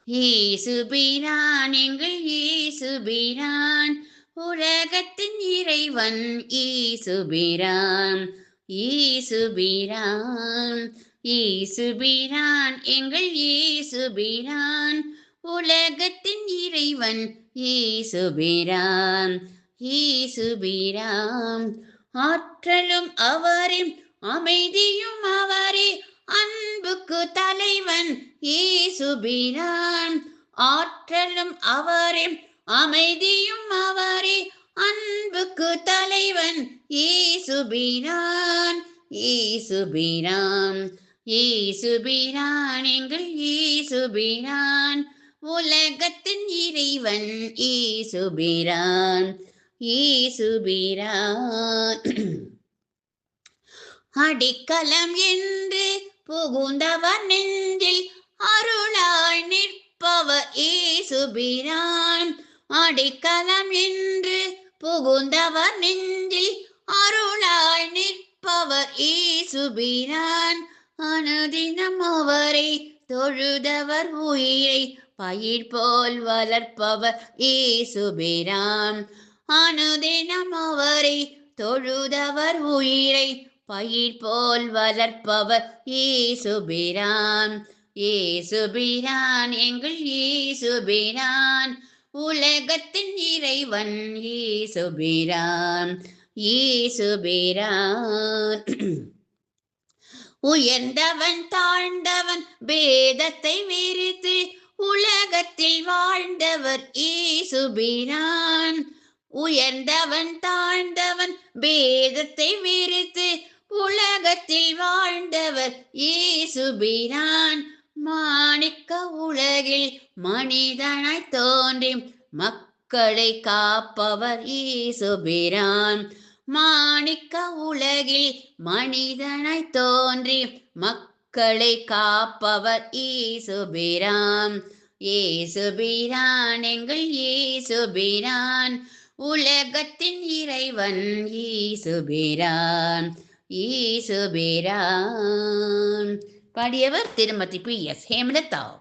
இயேசுபிரான் எங்கள் இயேசுபிரான் உலகத்தின் இறைவன் இயேசுபிரான் இயேசுபிரான் இயேசுபிரான் எங்கள் இயேசுபிரான் உலகத்தின் இறைவன் இயேசுபிரான் இயேசுபிரான் ஆற்றலும் அவரே அமைதியும் அவரே அன்புக்கு தலைவன் இயேசுபிரான் ஆற்றலும் அவரே அமைதியும் அவரே அன்புக்கு தலைவன் இயேசுபிரான் இயேசுபிரான் இயேசுபிரான் எங்கள் இயேசுபிரான் உலகத்தின் இறைவன் இயேசுபிரான் இயேசுபிரான் அடிக்கலம் என்று புகுந்தவர் நெஞ்சில் அருளாய் நிற்பவர் இயேசுபிரான் அடிக்கலம் என்று புகுந்தவர் நெஞ்சில் அருளாய் நிற்பவர் இயேசுபிரான் அனுதினம் அவரை தொழுதவர் உயிரை பயிர் போல் வளர்ப்பவர் இயேசுபிரான் அனுதினம் அவரை தொழுதவர் உயிரை பயிர் போல் வளர்ப்பவர் இயேசுபிரான் இயேசுபிரான் எங்கள் இயேசுபிரான் உலகத்தின் இறைவன் இயேசுபிரான் இயேசுபிரான் உயர்ந்தவன் தாழ்ந்தவன் பேதத்தை வெறுத்து உலகத்தில் வாழ்ந்தவர் இயேசுபிரான் உயர்ந்தவன் தாழ்ந்தவன் பேதத்தை வெறுத்து உலகத்தில் வாழ்ந்தவர் இயேசுபிரான் மாணிக்க உலகில் மனிதனாய் தோன்றி மக்களை காப்பவர் இயேசுபிரான் மாணிக்க உலகில் மனிதனாய் தோன்றி மக்களை காப்பவர் இயேசுபிரான் இயேசுபிரான் எங்கள் இயேசுபிரான் உலகத்தின் இறைவன் இயேசுபிரான் இயேசுபிரான். பாடியவர் திருமதி பி எஸ் ஹேமலதா.